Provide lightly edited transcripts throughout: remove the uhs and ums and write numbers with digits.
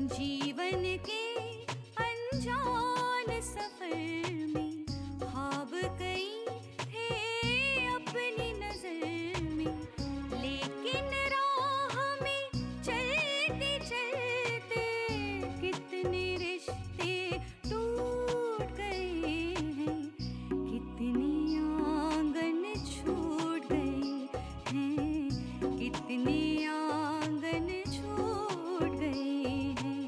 जीवन के अनजान सफर में ख्वाब कई थे अपनी नजर में, लेकिन राह में चलते चलते कितने रिश्ते टूट गए हैं, कितनी आंगन छूट गए हैं, कितनी आंगन छूट गए हैं।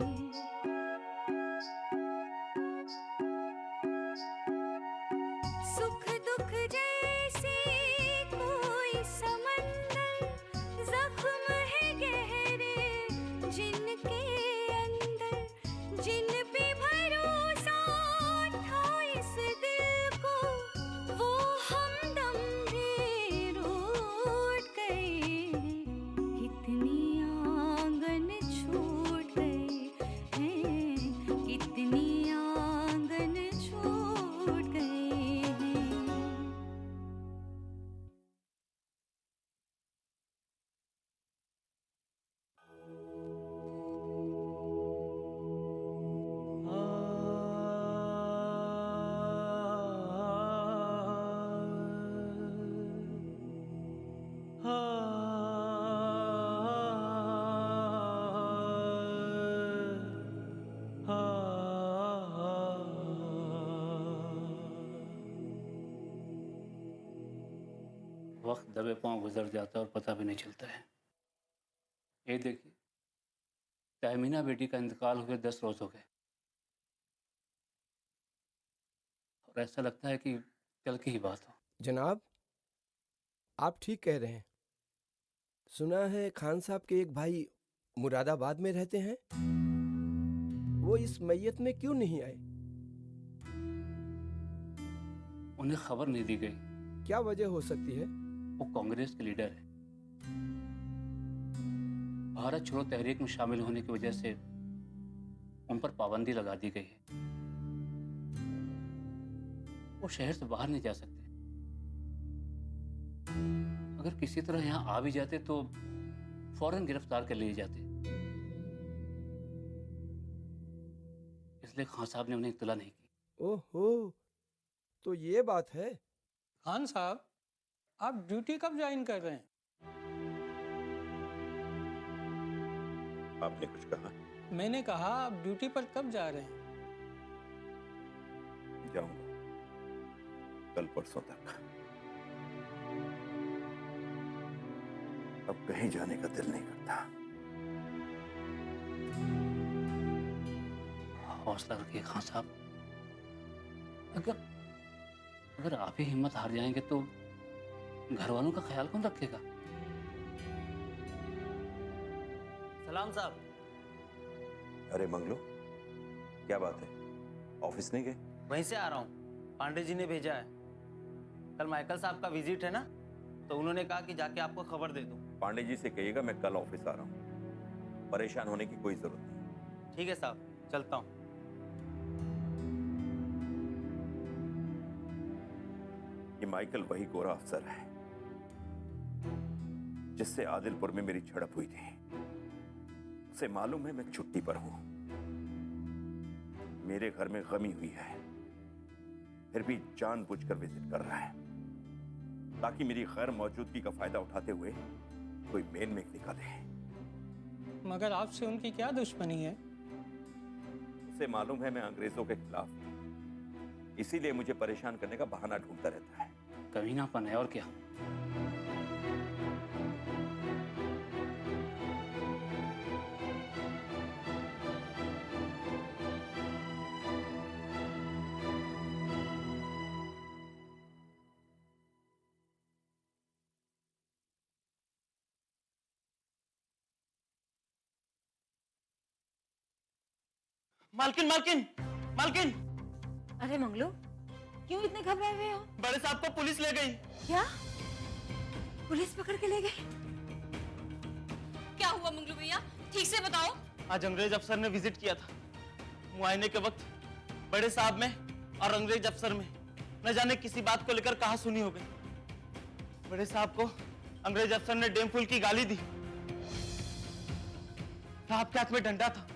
सुख दुख जैसे कोई समंदर, जख्म है गहरे जिनके अंदर, जिन पे भरोसा था इस दिल को, वो हमदम भी रूठ गए हैं, कितनी आंगन छूट गए हैं, कितनी आंगन छूट गए हैं। वक्त दबे पांव गुजर जाता है और पता भी नहीं चलता है। ये देखिए, तहमीना बेटी का इंतकाल हुए 10 रोज हो गए और ऐसा लगता है कि कल की ही बात हो। जनाब, आप ठीक कह रहे हैं। सुना है खान साहब के एक भाई मुरादाबाद में रहते हैं, वो इस मैयत में क्यों नहीं आए? उन्हें खबर नहीं दी गई। क्या वजह हो सकती है? वो कांग्रेस के लीडर है। भारत छोड़ो तहरीक में शामिल होने की वजह से उन पर पाबंदी लगा दी गई है। वो शहर से बाहर नहीं जा सकते। अगर किसी तरह यहाँ आ भी जाते तो फौरन गिरफ्तार कर लिए जाते। इसलिए खान साहब ने उन्हें इत्तला नहीं की। ओहो, तो ये बात है। खान साहब, आप ड्यूटी कब ज्वाइन कर रहे हैं? आपने कुछ कहा? मैंने कहा आप ड्यूटी पर कब जा रहे हैं? जाऊंगा कल परसों तक। अब कहीं जाने का दिल नहीं करता। हौसला रखिए खान साहब। अगर आप ही हिम्मत हार जाएंगे तो घर वालों का ख्याल कौन रखेगा? सलाम साहब। अरे मंगलो, क्या बात है? ऑफिस नहीं गए? वहीं से आ रहा हूँ, पांडे जी ने भेजा है। कल माइकल साहब का विजिट है ना, तो उन्होंने कहा कि जाके आपको खबर दे दूं। पांडे जी से कहिएगा मैं कल ऑफिस आ रहा हूँ। परेशान होने की कोई जरूरत नहीं। ठीक है साहब, चलता हूँ। ये माइकल वही गोरा अफसर है जिससे आदिलपुर में मेरी झड़प हुई थी। उसे मालूम है मैं छुट्टी पर हूं। मेरे घर में गमी हुई है, फिर भी जानबूझकर विजिट कर रहा है ताकि मेरी गैर मौजूदगी का फायदा उठाते हुए कोई मेन में निकाले। मगर आपसे उनकी क्या दुश्मनी है? उसे मालूम है मैं अंग्रेजों के खिलाफ हूं, इसीलिए मुझे परेशान करने का बहाना ढूंढता रहता है। कमीनापन है और क्या। मालकिन मालकिन मालकिन! अरे मंगलू, क्यों इतने घबराए हुए हो? बड़े साहब को पुलिस ले गई। क्या? पुलिस पकड़ के ले गई? क्या हुआ मंगलू भैया, ठीक से बताओ। आज अंग्रेज अफसर ने विजिट किया था। मुआयने के वक्त बड़े साहब में और अंग्रेज अफसर में न जाने किसी बात को लेकर कहा सुनी हो गई। बड़े साहब को अंग्रेज अफसर ने डेम फूल की गाली दी। साहब के हाथ में डंडा था,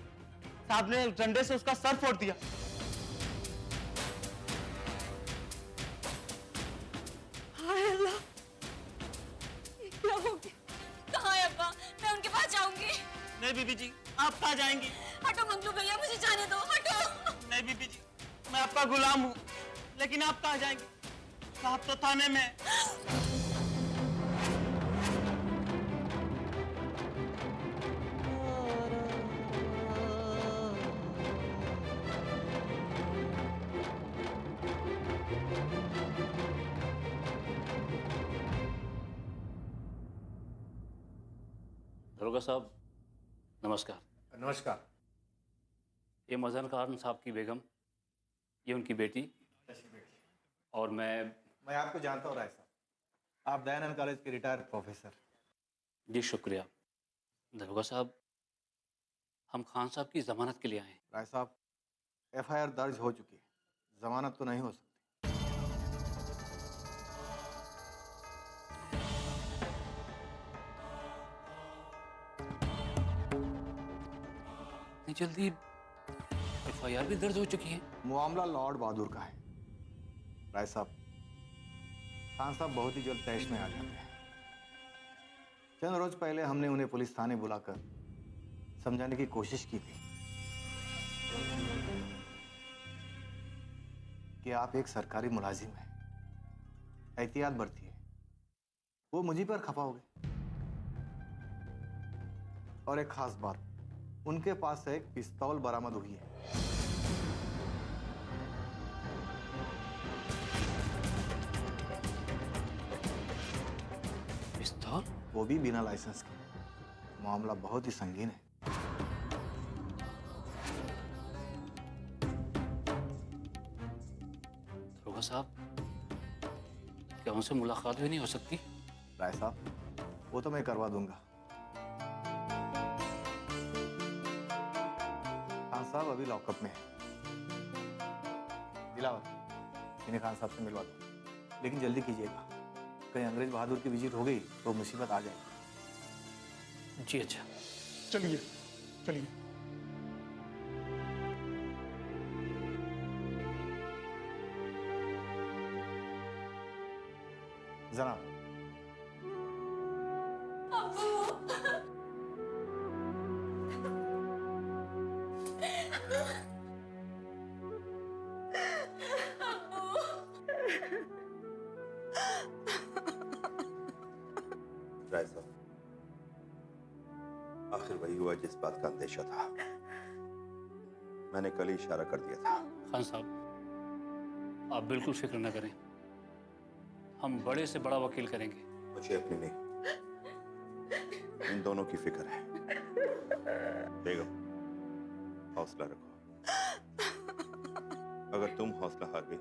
साहब ने उस डंडे से उसका सर फोड़ दिया। हाय अल्लाह, ये क्या हो गया? कहाँ है अब्बा? मैं उनके पास जाऊंगी। नहीं बीबी जी, आप कहाँ जाएंगी? हटो मंगलू भैया, मुझे जाने दो, हटो। नहीं बीबी जी, मैं आपका गुलाम हूँ, लेकिन आप कहाँ जाएंगे? साहब तो थाने में। दरोगा साहब नमस्कार। नमस्कार। ये मजहर खान साहब की बेगम, ये उनकी बेटी, और मैं आपको जानता हूँ राय साहब, आप दयानंद कॉलेज के रिटायर्ड प्रोफेसर। जी शुक्रिया। दरोगा साहब, हम खान साहब की जमानत के लिए आए हैं। राय साहब, एफआईआर दर्ज हो चुकी है, जमानत तो नहीं हो सकती। इतनी जल्दी एफआईआर भी दर्ज हो चुकी है? मामला लॉर्ड बहादुर का है राय साहब। खान साहब बहुत ही जल्द तैश में आ जाते हैं। चंद रोज पहले हमने उन्हें पुलिस थाने बुलाकर समझाने की कोशिश की थी कि आप एक सरकारी मुलाजिम हैं, एहतियात बरतिए। वो मुझी पर खफा हो गए। और एक खास बात, उनके पास से एक पिस्तौल बरामद हुई है। पिस्तौल? वो भी बिना लाइसेंस के। मामला बहुत ही संगीन है। दरोगा साहब, क्या उनसे मुलाकात भी नहीं हो सकती? राय साहब, वो तो मैं करवा दूंगा। खान साहब अभी लॉकअप में है। दिलावर, इन्हें खान साहब से मिलवा दो, लेकिन जल्दी कीजिएगा। कहीं अंग्रेज बहादुर की विजिट हो गई तो मुसीबत आ जाएगी। जी अच्छा। चलिए चलिए। जनाब, राय साहब, आखिर वही हुआ जिस बात का अंदेशा था। मैंने कल ही इशारा कर दिया था। खान साहब, आप बिल्कुल फिक्र न करें, हम बड़े से बड़ा वकील करेंगे। मुझे अपनी नहीं, इन दोनों की फिक्र है। बेगम, हौसला रखो। अगर तुम हौसला हार गई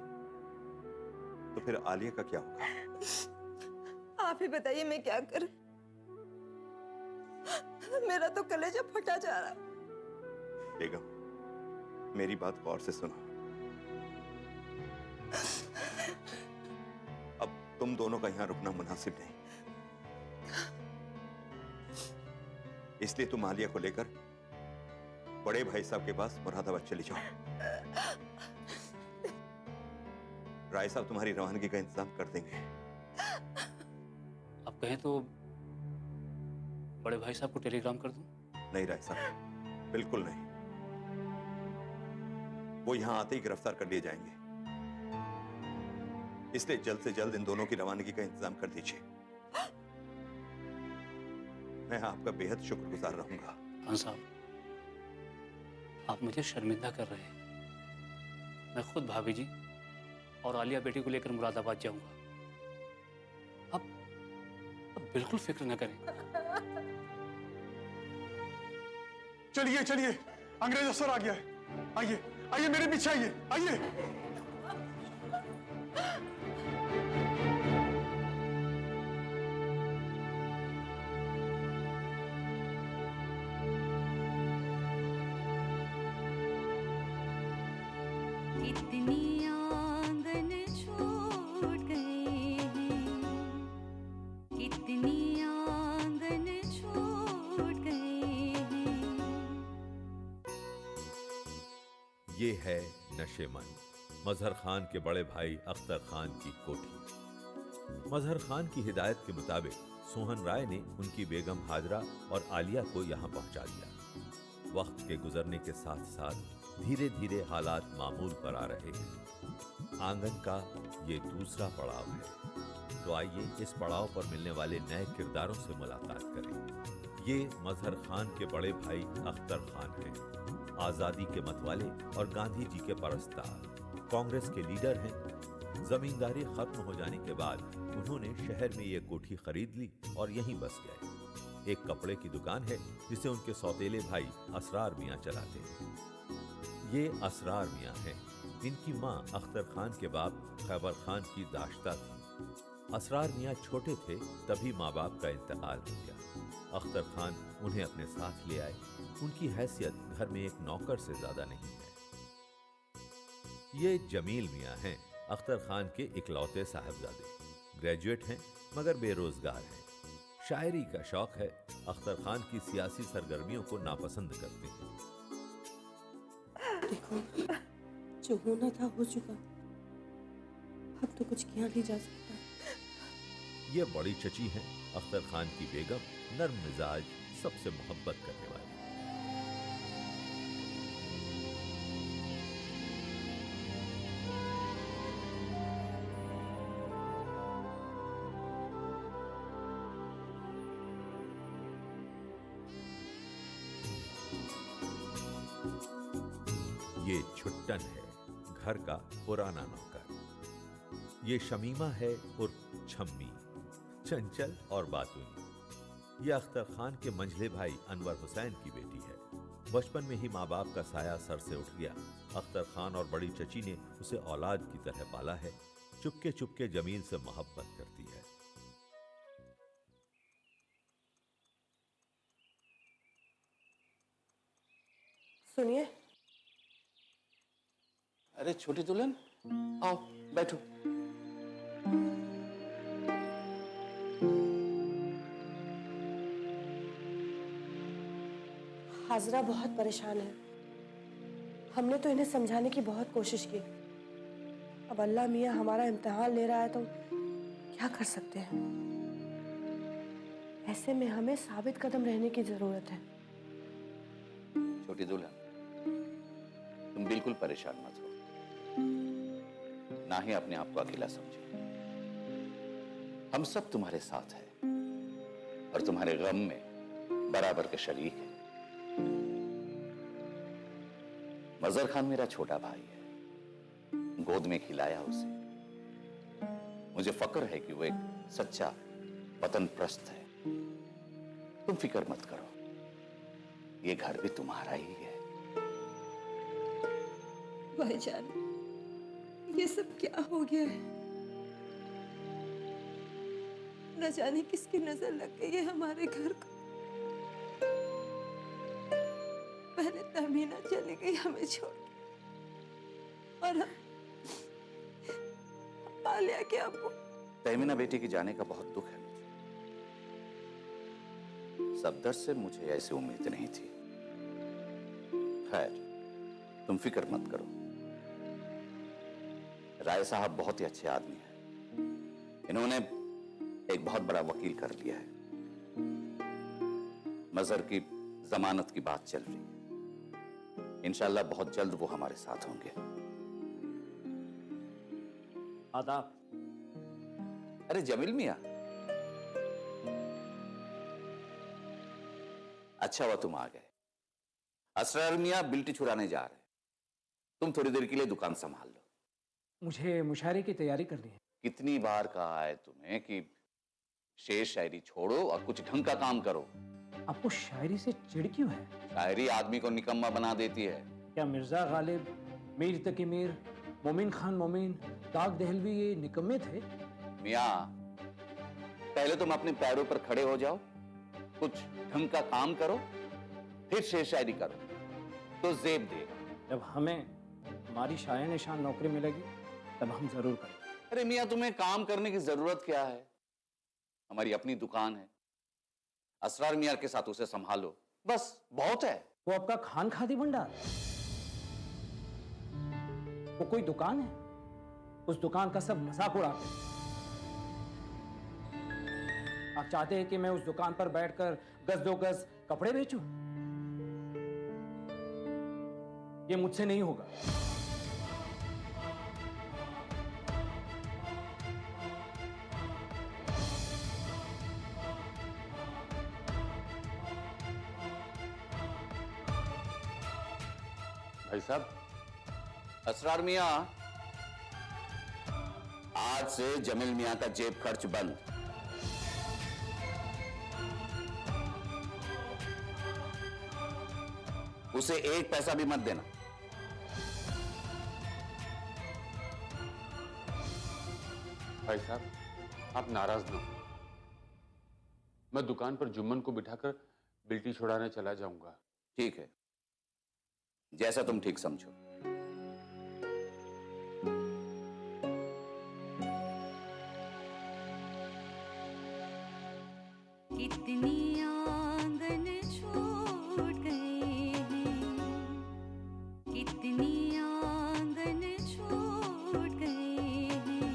तो फिर आलिया का क्या होगा? आप ही बताइए मैं क्या करूं? मेरा तो कलेजा फटा जा रहा। बेगम, मेरी बात गौर से सुनो। अब तुम दोनों का यहां रुकना मुनासिब नहीं, इसलिए तुम आलिया को लेकर बड़े भाई साहब के पास मुरादाबाद चली जाओ। राय साहब तुम्हारी रवानगी का इंतजाम कर देंगे। आप कहें तो बड़े भाई साहब को टेलीग्राम कर दूं? नहीं राय साहब, बिल्कुल नहीं। वो यहां आते ही गिरफ्तार कर लिए जाएंगे, इसलिए जल्द से जल्द इन दोनों की रवानगी का इंतजाम कर दीजिए। मैं आपका बेहद शुक्रगुजार रहूंगा। खान साहब, आप मुझे शर्मिंदा कर रहे हैं। मैं खुद भाभी जी और आलिया बेटी को लेकर मुरादाबाद जाऊंगा। अब बिल्कुल फिक्र न करें। चलिए चलिए, अंग्रेज अफसर आ गया है। आइए आइए, मेरे पीछे आइए, आइए। कितनी आंगन छूट गए हैं, कितनी आंगन छूट गए हैं। ये है नशेमन, मजहर खान के बड़े भाई अख्तर खान की कोठी। मजहर खान की हिदायत के मुताबिक सोहन राय ने उनकी बेगम हाजरा और आलिया को यहाँ पहुँचा दिया। वक्त के गुजरने के साथ साथ धीरे धीरे हालात मामूल पर आ रहे हैं। आंगन का ये दूसरा पड़ाव है, तो आइए इस पड़ाव पर मिलने वाले नए किरदारों से मुलाकात करें। ये मजहर खान के बड़े भाई अख्तर खान हैं, आजादी के मतवाले और गांधी जी के परस्तार, कांग्रेस के लीडर हैं। जमींदारी खत्म हो जाने के बाद उन्होंने शहर में ये कोठी खरीद ली और यहीं बस गए। एक कपड़े की दुकान है जिसे उनके सौतेले भाई असरार मियां चलाते हैं। ये असरार मियां हैं। इनकी मां अख्तर खान के बाप खैबर खान की दाश्ता थी। असरार मियां छोटे थे तभी माँ बाप का इंतकाल हो गया। अख्तर खान उन्हें अपने साथ ले आए। उनकी हैसियत घर में एक नौकर से ज्यादा नहीं है। ये जमील मियां हैं, अख्तर खान के इकलौते साहबजादे। ग्रेजुएट हैं मगर बेरोजगार हैं। शायरी का शौक है। अख्तर खान की सियासी सरगर्मियों को नापसंद करते हैं। देखो, जो होना था हो चुका, अब तो कुछ किया नहीं जा सकता। ये बड़ी चची हैं, अख्तर खान की बेगम, नर्म मिजाज, सबसे मोहब्बत करने वाली। ये छुट्टन है, घर का पुराना नौकर। ये शमीमा है उर्फ छम्मी, चंचल और बातूनी। ये अख्तर खान के मंझले भाई अनवर हुसैन की बेटी है। बचपन में ही माँ बाप का साया सर से उठ गया। अख्तर खान और बड़ी चची ने उसे औलाद की तरह पाला है। चुपके चुपके जमील से मोहब्बत करती है। सुनिए, अरे छोटी दुल्हन, आओ बैठो। हाजरा बहुत परेशान है। हमने तो इन्हें समझाने की बहुत कोशिश की। अब अल्लाह मियाँ हमारा इम्तिहान ले रहा है तो क्या कर सकते हैं। ऐसे में हमें साबित कदम रहने की जरूरत है। छोटी दुल्हन, तुम बिल्कुल परेशान मत हो, ना ही अपने आप को अकेला समझो। हम सब तुम्हारे साथ हैं और तुम्हारे गम में बराबर के शरीक हैं। मजहर खान मेरा छोटा भाई है, गोद में खिलाया उसे। मुझे फक्र है कि वो एक सच्चा वतन प्रस्त है। तुम फिक्र मत करो, ये घर भी तुम्हारा ही है। भाईजान, ये सब क्या हो गया है? न जाने किसकी नजर लग गई है हमारे घर को। पहले तमीना चली गई हमें छोड़ के, और आलिया के अब्बू। तहमीना बेटी के जाने का बहुत दुख है मुझे। सफदर से मुझे ऐसी उम्मीद नहीं थी। खैर, तुम फिक्र मत करो। राय साहब बहुत ही अच्छे आदमी हैं। इन्होंने एक बहुत बड़ा वकील कर लिया है। मजहर की जमानत की बात चल रही है। इंशाल्लाह बहुत जल्द वो हमारे साथ होंगे। आदाब। अरे जमील मियां, अच्छा हुआ तुम आ गए। असरार मियां बिल्टी छुड़ाने जा रहे हैं। तुम थोड़ी देर के लिए दुकान संभाल लो। मुझे मुशायरे की तैयारी करनी है। कितनी बार कहा है तुम्हें कि शेर शायरी छोड़ो और कुछ ढंग का काम करो। आपको शायरी से चिढ़ क्यों है? शायरी आदमी को निकम्मा बना देती है। क्या मिर्जा गालिब, मीर तकी मीर, मोमिन खान मोमिन, ताक दहलवी ये निकम्मे थे? मियां, पहले तुम अपने पैरों पर खड़े हो जाओ, कुछ ढंग का काम करो, फिर शेर शायरी करो तो जेब देगा। जब हमें हमारी शाये निशान नौकरी मिलेगी तब हम जरूर करेंगे। अरे मियाँ, तुम्हें काम करने की जरूरत क्या है? हमारी अपनी दुकान है, असरार मियाँ के साथ उसे संभालो, बस बहुत है। वो आपका खान खादी भंडार, वो कोई दुकान है? उस दुकान का सब मजाक उड़ाते हैं। आप चाहते हैं कि मैं उस दुकान पर बैठकर गज दो गज कपड़े बेचूं? ये मुझसे नहीं होगा। भाई साहब, असरार मियाँ, आज से जमील मियाँ का जेब खर्च बंद। उसे एक पैसा भी मत देना। भाई साहब, आप नाराज ना हो। मैं दुकान पर जुम्मन को बिठाकर बिल्टी छुड़ाने चला जाऊंगा। ठीक है, जैसा तुम ठीक समझो। कितनी आंगन छूट गए हैं, कितनी आंगन छूट गए हैं।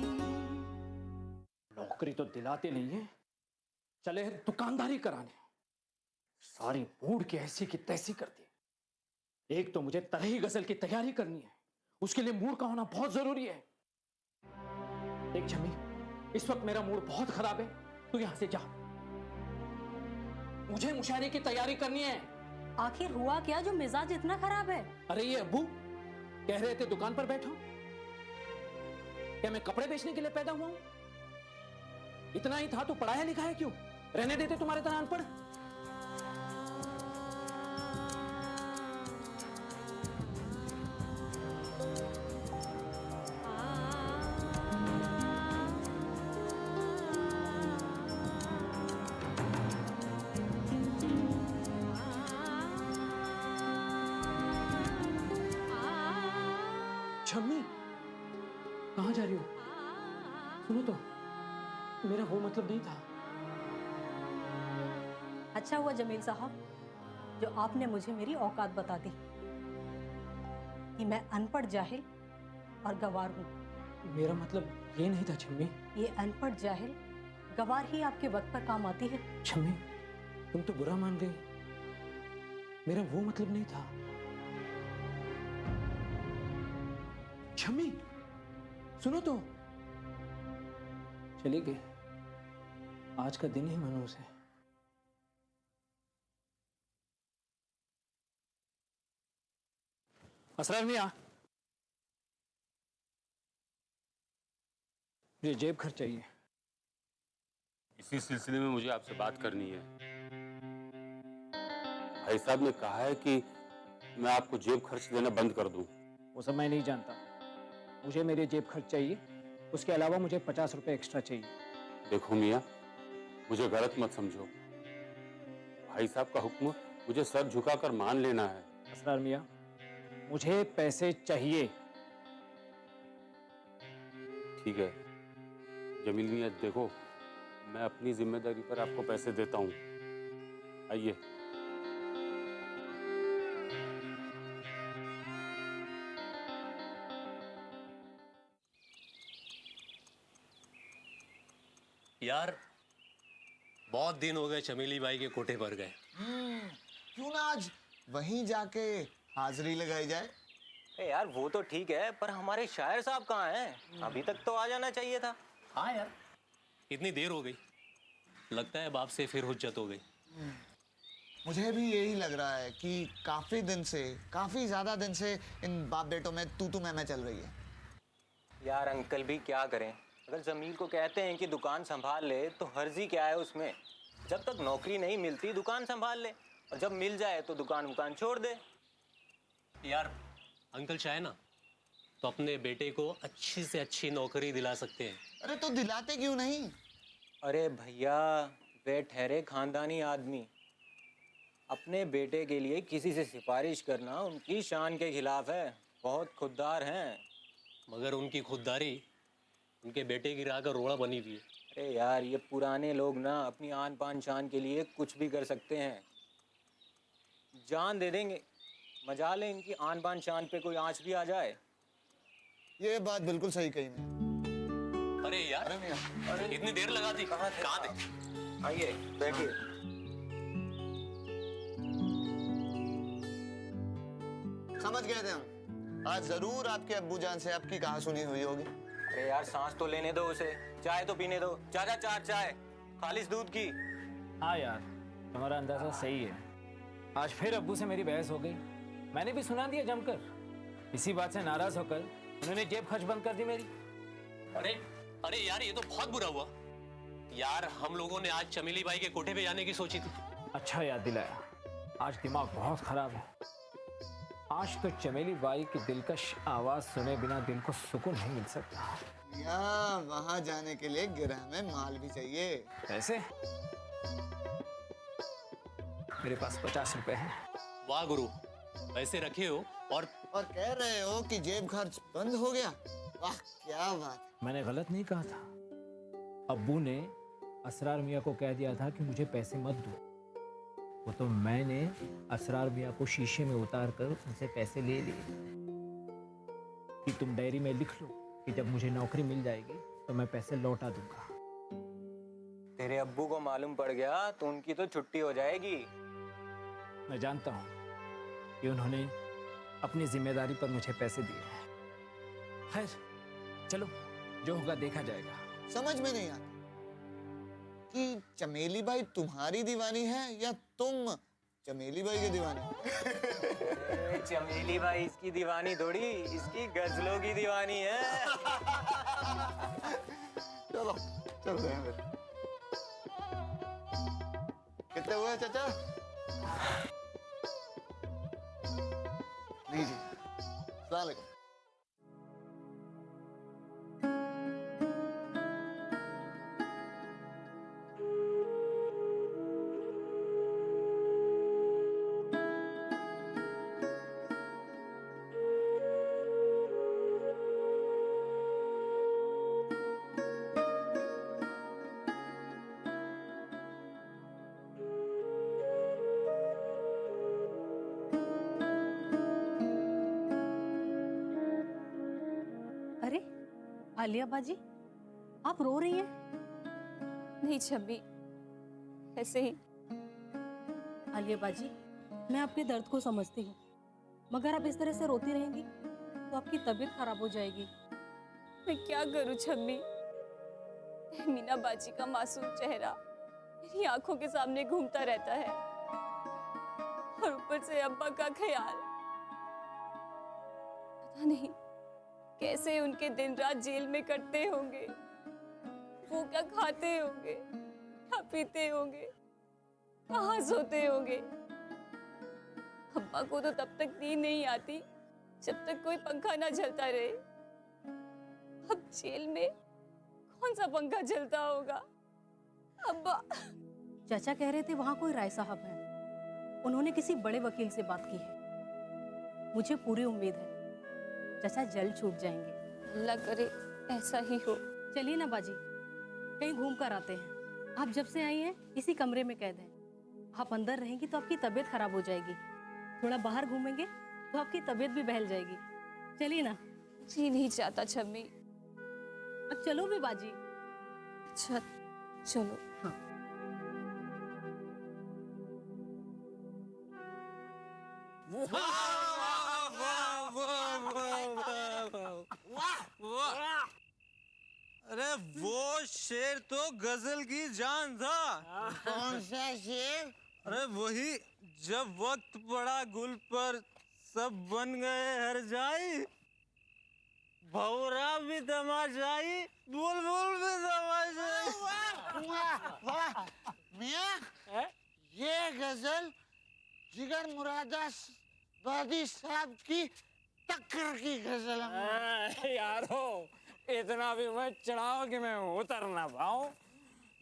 नौकरी तो दिलाते नहीं है, चले हैं दुकानदारी कराने। सारी मूड की ऐसी की तैसी करती है। एक तो मुझे तरही गजल की तैयारी करनी है, उसके लिए मूड का होना बहुत जरूरी है। देख जमी, इस वक्त मेरा मूड बहुत खराब है, तू यहां से जा। मुझे मुशायरे की तैयारी करनी है। आखिर हुआ क्या जो मिजाज इतना खराब है? अरे ये अब्बू कह रहे थे दुकान पर बैठो। क्या मैं कपड़े बेचने के लिए पैदा हुआ हूं? इतना ही था तो पढ़ाया लिखाया क्यों? रहने देते तुम्हारे तरह अनपढ़। छम्मी, कहां जा रही हो? सुनो तो, मेरा वो मतलब नहीं था। अच्छा हुआ जमील साहब जो आपने मुझे मेरी औकात बता दी कि मैं अनपढ़ जाहिल और गवार हूँ। मेरा मतलब ये नहीं था छम्मी। ये अनपढ़ जाहिल गवार ही आपके वक्त पर काम आती है। छम्मी, तुम तो बुरा मान गई। मेरा वो मतलब नहीं था। छम्मी, सुनो तो। चली गई। आज का दिन ही मनहूस है। असरार मियां, मुझे जेब खर्च चाहिए। इसी सिलसिले में मुझे आपसे बात करनी है। भाई साहब ने कहा है कि मैं आपको जेब खर्च देना बंद कर दूं। वो सब मैं नहीं जानता। मुझे मेरे जेब खर्च चाहिए, उसके अलावा मुझे 50 रुपए एक्स्ट्रा चाहिए। देखो मियाँ, मुझे गलत मत समझो। भाई साहब का हुक्म मुझे सर झुकाकर मान लेना है। असरार मियां, मुझे पैसे चाहिए। ठीक है जमील मियाँ, देखो मैं अपनी जिम्मेदारी पर आपको पैसे देता हूँ। आइए। यार बहुत दिन हो गए चमेली बाई के कोठे पर गए। क्यों ना आज वहीं जाके हाजिरी लगाई जाए। यार वो तो ठीक है, पर हमारे शायर साहब कहाँ हैं? अभी तक तो आ जाना चाहिए था। हाँ यार, इतनी देर हो गई, लगता है बाप से फिर हुज्जत हो गई। मुझे भी यही लग रहा है कि काफी ज्यादा दिन से इन बाप बेटों में तू मैं चल रही है। यार अंकल भी क्या करें, अगर जमील को कहते हैं कि दुकान संभाल ले तो हर्जी क्या है उसमें। जब तक नौकरी नहीं मिलती दुकान संभाल ले, और जब मिल जाए तो दुकान छोड़ दे। यार अंकल चाहे ना तो अपने बेटे को अच्छी से अच्छी नौकरी दिला सकते हैं। अरे तो दिलाते क्यों नहीं? अरे भैया, वे ठहरे खानदानी आदमी, अपने बेटे के लिए किसी से सिफारिश करना उनकी शान के खिलाफ है। बहुत खुददार हैं। मगर उनकी खुददारी उनके बेटे की राह का रोड़ा बनी हुई है। अरे यार, ये पुराने लोग ना अपनी आन पान शान के लिए कुछ भी कर सकते हैं, जान दे देंगे। मजाल है इनकी आन पान शान पे कोई आंच भी आ जाए। ये बात बिल्कुल सही कही मैं। अरे यार, अरे मियां, इतनी देर लगा दी, कहाँ थे? आइए बैठिए। समझ गए थे हम। आज जरूर आपके अब्बू जान से आपकी कहा सुनी हुई होगी। अरे यार, सांस तो लेने दो उसे, चाय तो पीने दो। चाचा, चार चाय खालिस दूध की। हाँ यार, तुम्हारा अंदाजा सही है। आज फिर अब्बू से मेरी बहस हो गई। मैंने भी सुना दिया जमकर। इसी बात से नाराज होकर उन्होंने जेब खर्च बंद कर दी मेरी। अरे अरे यार, ये तो बहुत बुरा हुआ यार। हम लोगों ने आज चमेली बाई के कोठे पे जाने की सोची थी। अच्छा याद दिलाया। आज दिमाग बहुत खराब है। आज तो चमेली बाई की दिलकश आवाज सुने बिना दिल को सुकून नहीं मिल सकता। यहाँ वहाँ जाने के लिए गिरह में माल भी चाहिए। पैसे? मेरे पास 50 रुपए हैं। वाह गुरु, पैसे रखे हो और कह रहे हो कि जेब खर्च बंद हो गया। वाह, क्या बात है। मैंने गलत नहीं कहा था। अब्बू ने असरार मियाँ को कह दिया था कि मुझे पैसे मत दो। वो तो मैंने असरार मियाँ को शीशे में उतार कर उनसे पैसे ले लिए कि तुम डायरी में लिख लो कि जब मुझे नौकरी मिल जाएगी तो मैं पैसे लौटा दूंगा। तेरे अब्बू को मालूम पड़ गया तो उनकी तो छुट्टी हो जाएगी। मैं जानता हूँ कि उन्होंने अपनी जिम्मेदारी पर मुझे पैसे दिए हैं। खैर चलो, जो होगा देखा जाएगा। समझ में नहीं आता कि चमेली बाई तुम्हारी दीवानी है या तुम चमेली बाई के दीवानी। चमेली बाई इसकी दीवानी थोड़ी, इसकी गजलों की दीवानी है। चलो चल रहे हैं फिर। कितने हुए चाचा? लीजिए। अस्सलाम वालेकुम। अरे आलिया बाजी, आप रो रही हैं? नहीं छब्बी, ऐसे ही। आलिया बाजी, मैं आपके दर्द को समझती हूँ, मगर आप इस तरह से रोती रहेंगी तो आपकी तबीयत खराब हो जाएगी। मैं क्या करूं छब्बी? मीना बाजी का मासूम चेहरा मेरी आंखों के सामने घूमता रहता है और ऊपर से अब्बा का ख्याल। पता नहीं कैसे उनके दिन रात जेल में कटते होंगे। वो क्या खाते होंगे, क्या पीते होंगे, कहाँ सोते होंगे। अब्बा को तो तब तक नींद नहीं आती जब तक कोई पंखा ना चलता रहे। अब जेल में कौन सा पंखा चलता होगा? अब्बा। चाचा कह रहे थे वहां कोई राय साहब हैं। उन्होंने किसी बड़े वकील से बात की है। मुझे पूरी उम्मीद है चाचा जल्द छूट जाएंगे। अल्लाह करे ऐसा ही हो। चलिए ना बाजी, कहीं घूम कर आते हैं। आप जब से आई हैं इसी कमरे में कैद हैं। आप अंदर रहेंगी तो आपकी तबीयत खराब हो जाएगी। थोड़ा बाहर घूमेंगे तो आपकी तबीयत भी बहल जाएगी। चलिए ना। जी नहीं चाहता छम्मी। अब चलो भी बाजी। अच्छा चलो। हाँ। अरे वो शेर तो गजल की जान था। कौन सा शेर? अरे वही, जब वक्त पड़ा गुल पर सब बन गए हर जाई, भौरा भी तमाशाई, बुलबुल भी तमाशाई। वाह मियां, ये गजल जिगर मुरादाबादी साहब की टक्कर की गजल है। यारो, इतना भी मैं चढ़ाओ कि मैं उतर ना पाऊं।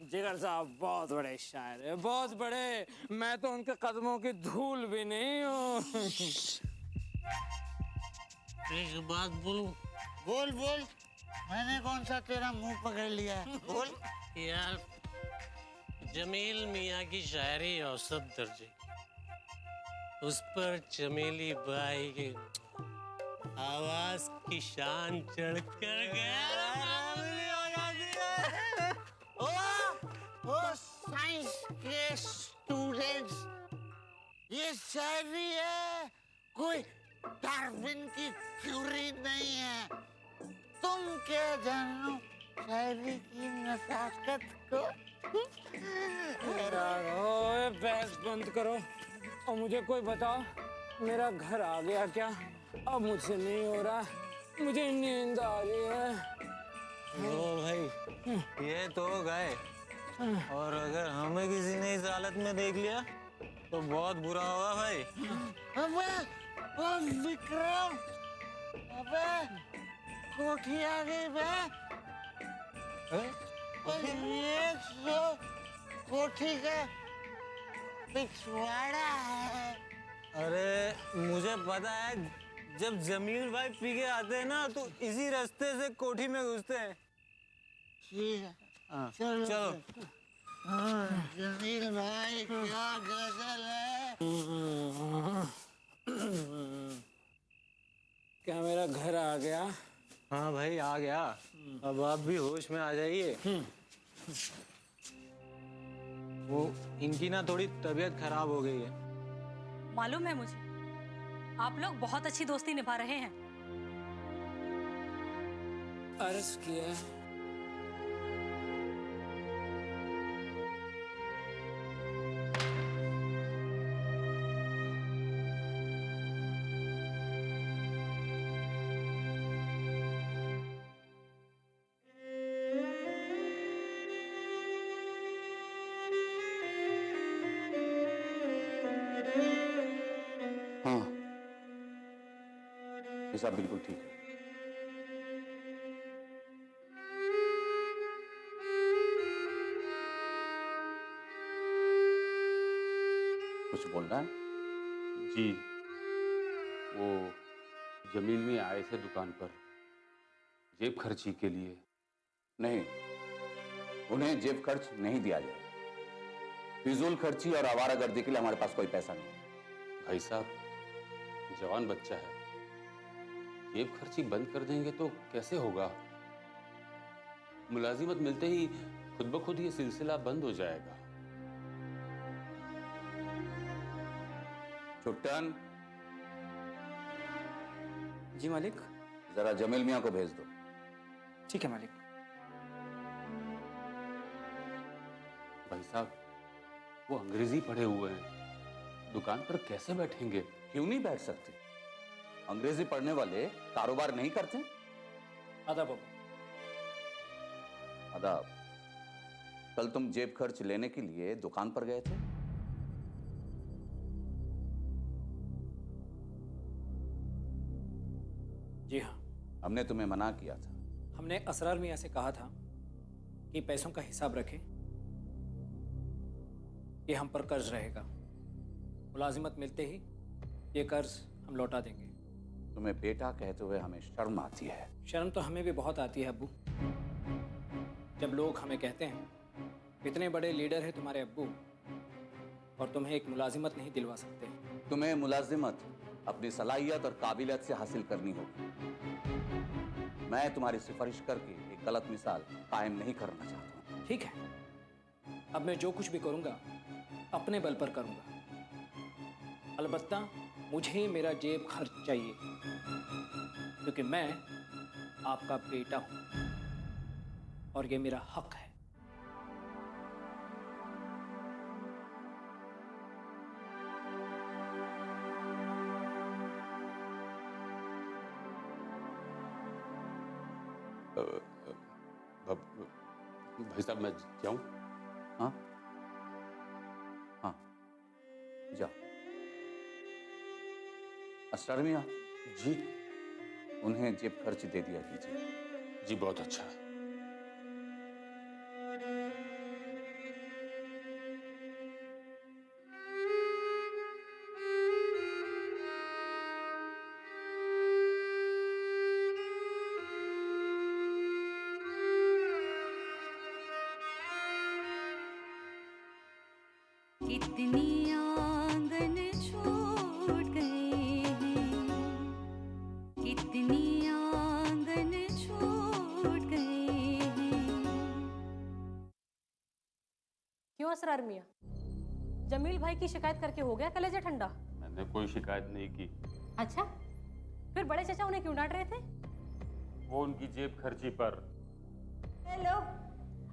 जिगर साहब बहुत बड़े शायर है, बहुत बड़े। मैं तो उनके कदमों की धूल भी नहीं हूँ। एक बात बोलूं? बोल बोल। मैंने कौन सा तेरा मुंह पकड़ लिया है? बोल। यार, जमील मियाँ की शायरी औसत दर्जे, उस पर चमेली बाई की आवाज की शान चढ़कर गया। ओ साइंस के स्टूडेंट्स, ये शायरी है, कोई डार्विन की थ्योरी नहीं है। तुम क्या जानो शायरी की नजाकत को? ओए बहस बंद करो और मुझे कोई बताओ, मेरा घर आ गया क्या? अब मुझसे नहीं हो रहा, मुझे नींद आ रही है। ओ भाई, ये तो गए, और अगर हमें किसी ने इस हालत में देख लिया तो बहुत बुरा होगा भाई। अबे ओ विक्रम, अबे कोठी आ गई बे। ये तो कोठी का पिछवाड़ा है। अरे मुझे पता है, जब जमील भाई पी के आते हैं ना तो इसी रास्ते से कोठी में घुसते हैं। ठीक है, हाँ, चलो चलो। हाँ, जमील भाई क्या गजल है। क्या मेरा घर आ गया? हाँ भाई आ गया, अब आप भी होश में आ जाइए। वो इनकी ना थोड़ी तबीयत खराब हो गई है। मालूम है मुझे, आप लोग बहुत अच्छी दोस्ती निभा रहे हैं। अर्ज किया हाँ, ये सब बिल्कुल ठीक है। कुछ बोलना है? जी, वो जमील में आए थे दुकान पर जेब खर्ची के लिए। नहीं, उन्हें जेब खर्च नहीं दिया जाएगा। फिजूल खर्ची और आवारागर्दी के लिए हमारे पास कोई पैसा नहीं है। भाई साहब, जवान बच्चा है, जेब खर्ची बंद कर देंगे तो कैसे होगा? मुलाजिमत मिलते ही खुद ब खुद ये सिलसिला बंद हो जाएगा। छुट्टन, जी मालिक। जरा जमील मियाँ को भेज दो। ठीक है मालिक। भाई साहब, वो अंग्रेजी पढ़े हुए हैं, दुकान पर कैसे बैठेंगे? क्यों नहीं बैठ सकते? अंग्रेजी पढ़ने वाले कारोबार नहीं करते? आदाब बाबू। आदाब। कल तुम जेब खर्च लेने के लिए दुकान पर गए थे? जी हाँ। हमने तुम्हें मना किया था। हमने असरार मियाँ से कहा था कि पैसों का हिसाब रखें, ये हम पर कर्ज रहेगा। मुलाजिमत मिलते ही ये कर्ज हम लौटा देंगे। तुम्हें बेटा कहते हुए हमें शर्म आती है। शर्म तो हमें भी बहुत आती है अब्बू, जब लोग हमें कहते हैं इतने बड़े लीडर हैं तुम्हारे अब्बू और तुम्हें एक मुलाजिमत नहीं दिलवा सकते। तुम्हें मुलाजिमत अपनी सलाहियत और काबिलियत से हासिल करनी होगी। मैं तुम्हारी सिफारिश करके एक गलत मिसाल कायम नहीं करना चाहता हूँ। ठीक है, अब मैं जो कुछ भी करूँगा अपने बल पर करूँगा। अलबत्ता मुझे मेरा जेब खर्च चाहिए, क्योंकि मैं आपका बेटा हूँ और ये मेरा हक है। भाई साहब, मैं जाऊं? हाँ हाँ, जाओ। असरार मियाँ जी, उन्हें जेब खर्च दे दिया कीजिए। जी बहुत अच्छा। असरार मियाँ, जमील भाई की शिकायत करके हो गया कलेजा ठंडा? मैंने कोई शिकायत नहीं की। अच्छा, फिर बड़े चाचा उन्हें क्यों डांट रहे थे? वो उनकी जेब खर्ची पर। लो,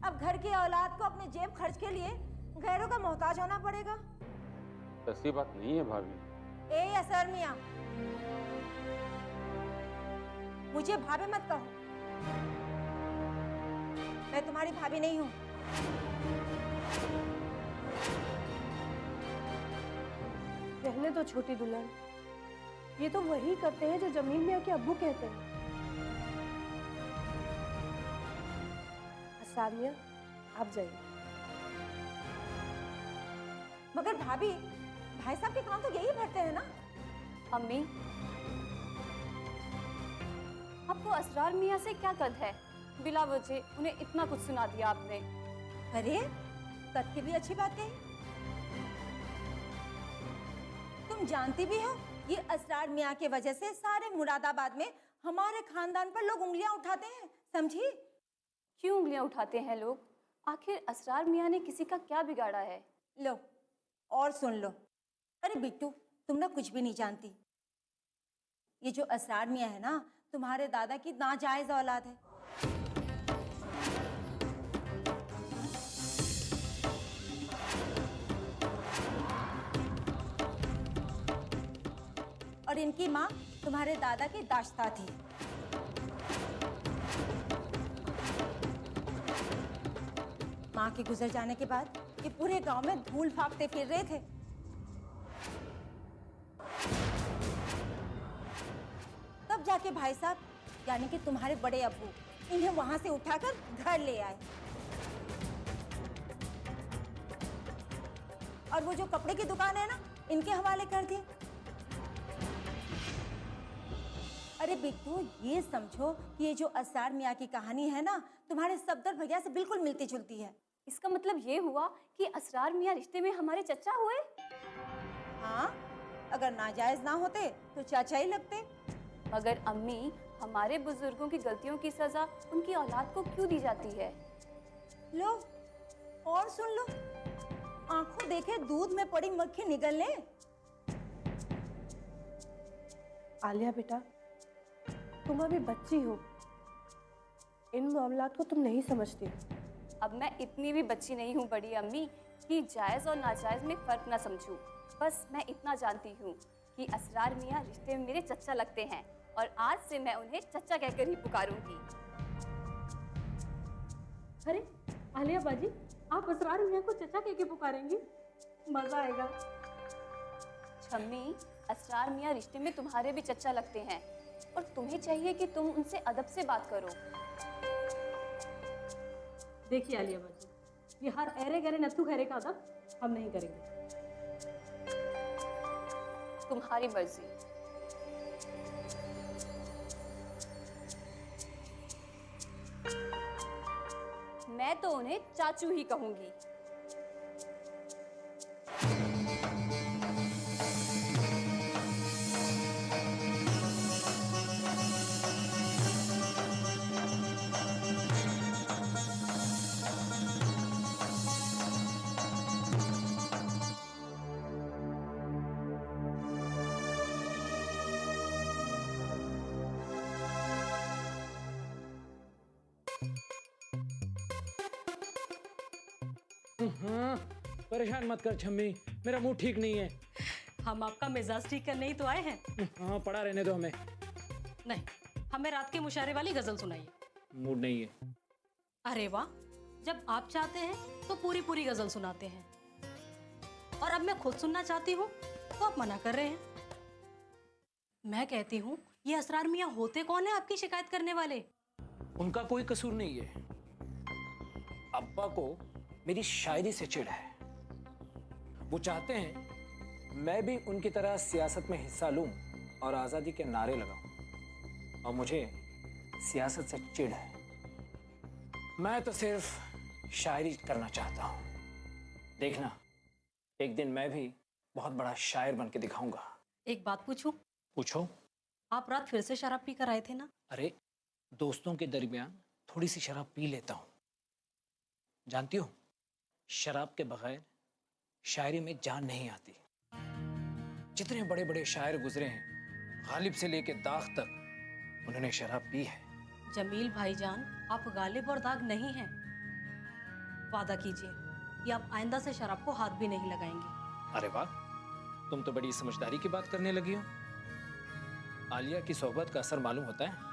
अब घर की औलाद को अपने जेब खर्च के लिए गैरों का मोहताज होना पड़ेगा। ऐसी बात नहीं है भाभी। ए असरार मियाँ, मुझे भाभी मत कहो, मैं तुम्हारी भाभी नहीं हूँ। रहने दो छोटी दुल्हन, ये तो वही करते हैं जो जमील मियाँ के अब्बू कहते हैं। असरार मियाँ, आप जाइए। मगर भाभी, भाई साहब के काम तो यही भरते हैं ना। अम्मी, आपको असरार मियाँ से क्या कद है? बिला वजह उन्हें इतना कुछ सुना दिया आपने। अरे, कद की भी अच्छी बात कही। तुम जानती भी हो, ये असरार मियाँ के वजह से सारे मुरादाबाद में हमारे खानदान पर लोग उंगलियां उठाते हैं, समझी? क्यों उंगलियां उठाते हैं लोग? आखिर असरार मियाँ ने किसी का क्या बिगाड़ा है? लो, और सुन लो। अरे बिट्टू, तुम ना कुछ भी नहीं जानती। ये जो असरार मियाँ है ना, तुम्हारे दादा की नाजायज औलाद है। और इनकी माँ तुम्हारे दादा की दाश्ता थी। माँ के गुजर जाने के बाद ये पूरे गांव में धूल फाकते फिर रहे थे। तब जाके भाई साहब, यानी कि तुम्हारे बड़े अब्बू, इन्हें वहां से उठाकर घर ले आए। और वो जो कपड़े की दुकान है ना, इनके हवाले कर दी। अरे बिट्टू, ये समझो कि ये जो असरार मियाँ की कहानी है ना, तुम्हारे सफदर भैया से बिल्कुल मिलती जुलती है। इसका मतलब ये हुआ कि असरार मियाँ रिश्ते में हमारे चचा हुए? हाँ, अगर नाजायज ना होते तो चाचा ही लगते। मगर अम्मी, हमारे बुजुर्गों की गलतियों की सजा उनकी औलाद को क्यों दी जाती है? लो, और सुन लो। आंखों देखे दूध में पड़ी मक्खी निगल ले। आलिया बेटा, तुम अभी बच्ची हो, इन मामलात को तुम नहीं समझती। अब मैं इतनी भी बच्ची नहीं हूँ बड़ी अम्मी कि जायज़ और नाजायज़ में फ़र्क ना समझूं। बस मैं इतना जानती हूँ कि असरार मियाँ रिश्ते में मेरे चचा लगते हैं और आज से मैं उन्हें चचा कहकर ही पुकारूंगी। अरे आलिया बाजी, आप असरार मियाँ को चचा कह के पुकारेंगी? मजा आएगा। छम्मी, असरार मियाँ रिश्ते में तुम्हारे भी चचा लगते हैं और तुम्हें चाहिए कि तुम उनसे अदब से बात करो। देखिए आलिया बाजी, ये हर ऐरे गहरे नत्थू खैरे का अदब हम नहीं करेंगे। तुम्हारी मर्जी। मैं तो उन्हें चाचू ही कहूंगी। हाँ, परेशान मत कर छम्मी, मेरा मूड ठीक नहीं है। हम आपका मिजाज ठीक करने ही तो आए हैं। हाँ, पड़ा रहने दो हमें। नहीं, हमें रात के मुशायरे वाली गजल सुनाइए। मूड नहीं है। अरे वाह, जब आप चाहते हैं तो पूरी पूरी गजल सुनाते हैं, और अब मैं खुद सुनना चाहती हूँ तो आप मना कर रहे हैं। मैं कहती हूँ, ये असरार मियाँ होते कौन है आपकी शिकायत करने वाले? उनका कोई कसूर नहीं है। अब्बा को मेरी शायरी से चिढ़ है। वो चाहते हैं मैं भी उनकी तरह सियासत में हिस्सा लूं और आज़ादी के नारे लगाऊं, और मुझे सियासत से चिढ़ है। मैं तो सिर्फ शायरी करना चाहता हूं। देखना, एक दिन मैं भी बहुत बड़ा शायर बन के दिखाऊंगा। एक बात पूछूं? पूछो। आप रात फिर से शराब पी कर आए थे ना? अरे, दोस्तों के दरमियान थोड़ी सी शराब पी लेता हूं, जानती हो शराब के बगैर शायरी में जान नहीं आती। जितने बड़े बड़े शायर गुजरे हैं, गालिब से लेके दाग तक, उन्होंने शराब पी है। जमील भाईजान, आप गालिब और दाग नहीं हैं। वादा कीजिए कि आप आइंदा से शराब को हाथ भी नहीं लगाएंगे। अरे वाह, तुम तो बड़ी समझदारी की बात करने लगी हो। आलिया की सोहबत का असर मालूम होता है।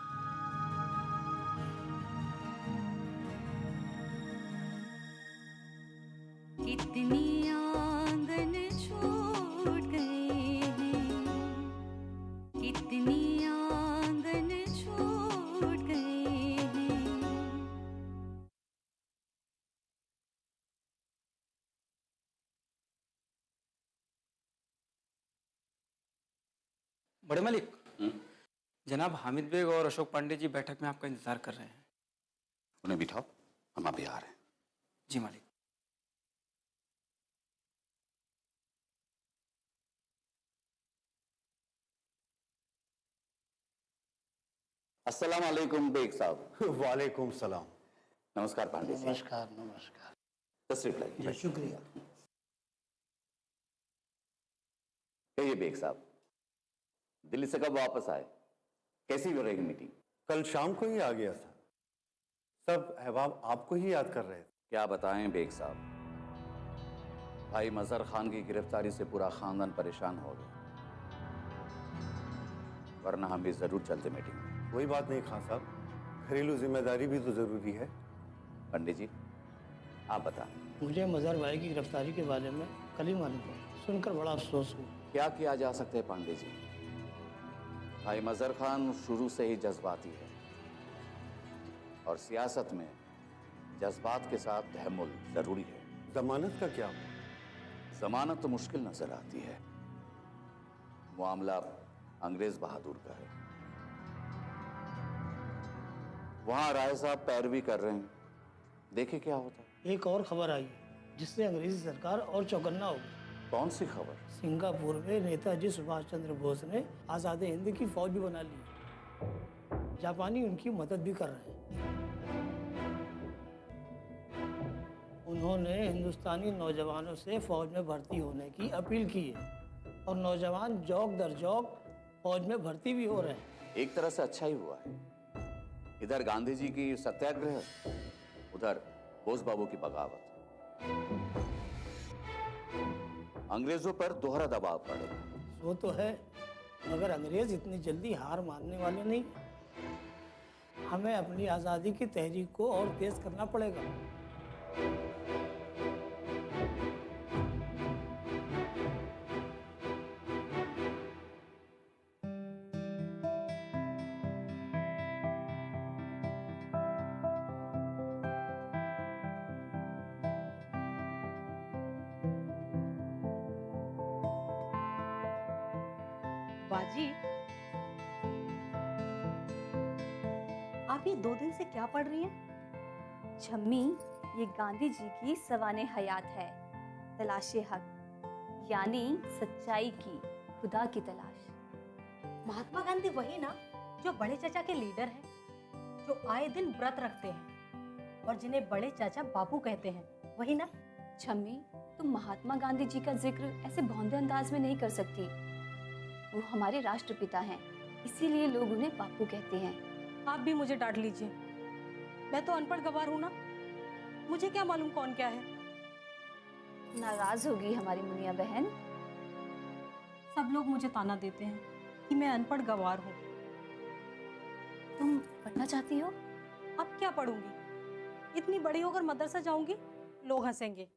कितनी आंगन छूट गए हैं, कितनी आंगन छूट गए हैं। बड़े मालिक, जनाब हामिद बेग और अशोक पांडे जी बैठक में आपका इंतजार कर रहे हैं। उन्हें बिठाओ, हम अभी आ रहे हैं। जी मालिक। अस्सलाम वालेकुम बेग साहब। वालेकुम सलाम। नमस्कार पांडे जी। नमस्कार नमस्कार। तशरीफ लाइए। शुक्रिया। कहिए बेग साहब, दिल्ली से कब वापस आए? कैसी हो रही मीटिंग? कल शाम को ही आ गया था। सब अहबाब आपको ही याद कर रहे थे। क्या बताएं बेग साहब, भाई मजहर खान की गिरफ्तारी से पूरा खानदान परेशान हो गया, वरना हम भी जरूर चलते मीटिंग में। कोई बात नहीं खान साहब, घरेलू जिम्मेदारी भी तो जरूरी है। पंडित जी आप बताएं। मुझे मजहर भाई की गिरफ्तारी के बारे में कल ही मालूम हुआ, सुनकर बड़ा अफसोस हुआ। क्या किया जा सकता है पांडे जी? भाई मजहर खान शुरू से ही जज्बाती है और सियासत में जज्बात के साथ तहम्मुल जरूरी है। जमानत का क्या? जमानत तो मुश्किल नजर आती है। मामला अंग्रेज बहादुर का है। वहां राय साहब पैरवी कर रहे हैं, देखे क्या होता है। एक और खबर आई है जिससे अंग्रेजी सरकार और चौकन्ना हो गई। कौन सी खबर? सिंगापुर में नेताजी सुभाष चंद्र बोस ने आज़ाद हिंद की फौज भी बना ली। जापानी उनकी मदद भी कर रहे हैं। उन्होंने हिंदुस्तानी नौजवानों से फौज में भर्ती होने की अपील की है और नौजवान जौक दर जौक फौज में भर्ती भी हो रहे हैं। एक तरह से अच्छा ही हुआ है। इधर गांधी जी की सत्याग्रह, उधर बोस बाबू की बगावत। अंग्रेजों पर दोहरा दबाव पड़ेगा। वो तो है, मगर अंग्रेज इतनी जल्दी हार मानने वाले नहीं। हमें अपनी आज़ादी की तहरीक को और तेज करना पड़ेगा। बाजी, आप ये 2 दिन से क्या पढ़ रही हैं? छम्मी, ये गांधी जी की सवाने हयात है। तलाशे हक यानी सच्चाई की, खुदा की तलाश। महात्मा गांधी वही ना जो बड़े चाचा के लीडर हैं, जो आए दिन व्रत रखते हैं और जिन्हें बड़े चाचा बापू कहते हैं, वही ना? छम्मी, तुम महात्मा गांधी जी का जिक्र ऐसे भौंदे अंदाज में नहीं कर सकती। वो हमारे राष्ट्रपिता हैं, इसीलिए लोग उन्हें बापू कहते हैं। आप भी मुझे डांट लीजिए, मैं तो अनपढ़ गवार हूँ ना, मुझे क्या मालूम कौन क्या है। नाराज होगी हमारी मुनिया बहन। सब लोग मुझे ताना देते हैं कि मैं अनपढ़ गवार हूँ। तुम पढ़ना चाहती हो? अब क्या पढ़ूंगी? इतनी बड़ी होकर मदरसा जाऊंगी, लोग हंसेंगे।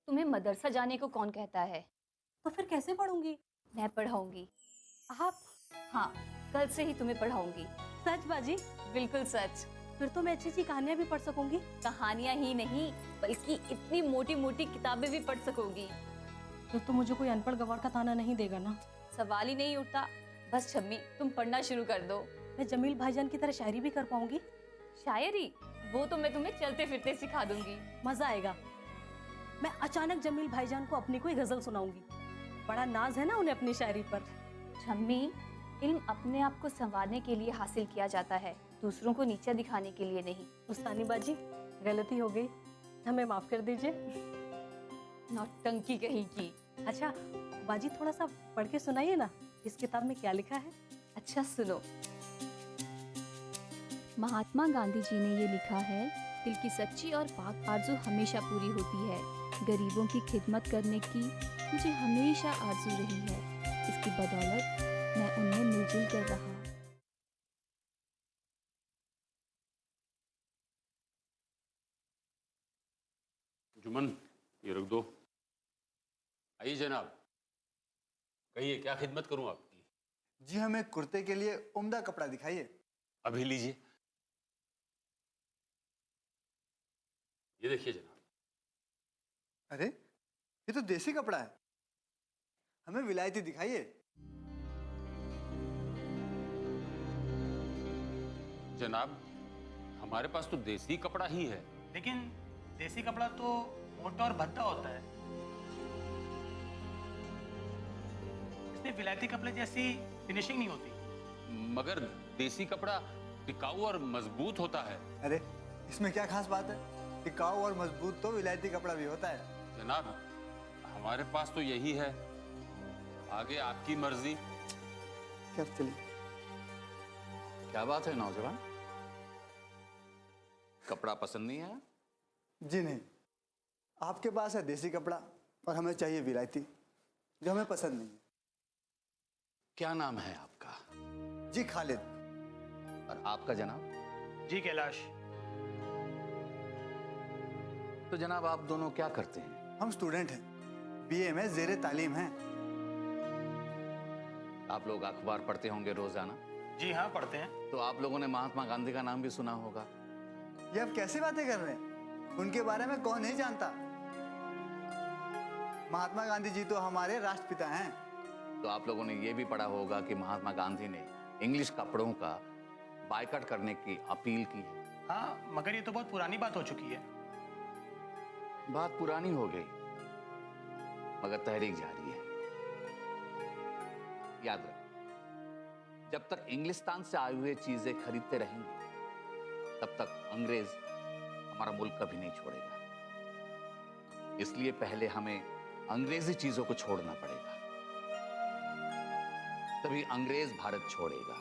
तुम्हें मदरसा जाने को कौन कहता है? तो फिर कैसे पढ़ूंगी? मैं पढ़ाऊंगी। आप? हाँ, कल से ही तुम्हें पढ़ाऊंगी। सच बाजी? बिल्कुल सच। फिर तो मैं अच्छी अच्छी कहानियां भी पढ़ सकूंगी। कहानियां ही नहीं, बल्कि इतनी मोटी मोटी किताबें भी पढ़ सकोगी। तो मुझे कोई अनपढ़ गवार का ताना नहीं देगा ना? सवाल ही नहीं उठता। बस छम्मी, तुम पढ़ना शुरू कर दो। मैं जमील भाईजान की तरह शायरी भी कर पाऊंगी? शायरी? वो तो मैं तुम्हें चलते फिरते सिखा दूंगी। मजा आएगा। मैं अचानक जमील भाईजान को अपनी कोई गजल सुनाऊंगी। बड़ा नाज है ना उन्हें अपनी शायरी पर। छम्मी, इल्म अपने आप को संवारने के लिए हासिल किया जाता है, दूसरों को नीचा दिखाने के लिए नहीं। उस्तानी बाजी, गलती हो गई, हमें माफ कर दीजिए। नौटंकी कहीं की। अच्छा बाजी थोड़ा सा पढ़ के सुनाइए ना, इस किताब में क्या लिखा है? अच्छा सुनो। महात्मा गांधी जी ने ये लिखा है, दिल की सच्ची और पाक आरज़ू हमेशा पूरी होती है। गरीबों की खिदमत करने की मुझे हमेशा आरज़ू रही है। इसकी बदौलत मैं उनमें मिलजुल कर रहा। जुमन, ये रख दो। आइए जनाब, कहिए क्या खिदमत करूं आपकी? जी हमें कुर्ते के लिए उम्दा कपड़ा दिखाइए। अभी लीजिए। ये देखिए जनाब। अरे ये तो देसी कपड़ा है, हमें विलायती दिखाइए। जनाब हमारे पास तो देसी कपड़ा ही है। लेकिन देसी कपड़ा तो मोटा और भद्दा होता है, इसमें विलायती कपड़े जैसी फिनिशिंग नहीं होती। मगर देसी कपड़ा टिकाऊ और मजबूत होता है। अरे इसमें क्या खास बात है? टिकाऊ और मजबूत तो विलायती कपड़ा भी होता है। जनाब हमारे पास तो यही है, आगे आपकी मर्जी। खैर चलिए। क्या बात है नौजवान, कपड़ा पसंद नहीं आया? जी नहीं, आपके पास है देसी कपड़ा और हमें चाहिए विलायती, जो हमें पसंद नहीं है। क्या नाम है आपका? जी खालिद। और आपका जनाब? जी कैलाश। तो जनाब आप दोनों क्या करते हैं? हम स्टूडेंट हैं, बीए में ज़ेरे तालीम हैं। आप लोग अखबार पढ़ते होंगे रोजाना? जी हाँ पढ़ते हैं। तो आप लोगों ने महात्मा गांधी का नाम भी सुना होगा। ये आप कैसी बातें कर रहे हैं? उनके बारे में कौन नहीं जानता? महात्मा गांधी जी तो हमारे राष्ट्रपिता हैं। तो आप लोगों ने ये भी पढ़ा होगा कि महात्मा गांधी ने इंग्लिश कपड़ों का बायकॉट करने की अपील की है। हाँ मगर ये तो बहुत पुरानी बात हो चुकी है। बात पुरानी हो गई मगर तहरीक जारी है। याद रख, जब तक इंग्लिस्तान से आए हुए चीजें खरीदते रहेंगे तब तक अंग्रेज हमारा मुल्क कभी नहीं छोड़ेगा। इसलिए पहले हमें अंग्रेजी चीजों को छोड़ना पड़ेगा, तभी अंग्रेज भारत छोड़ेगा।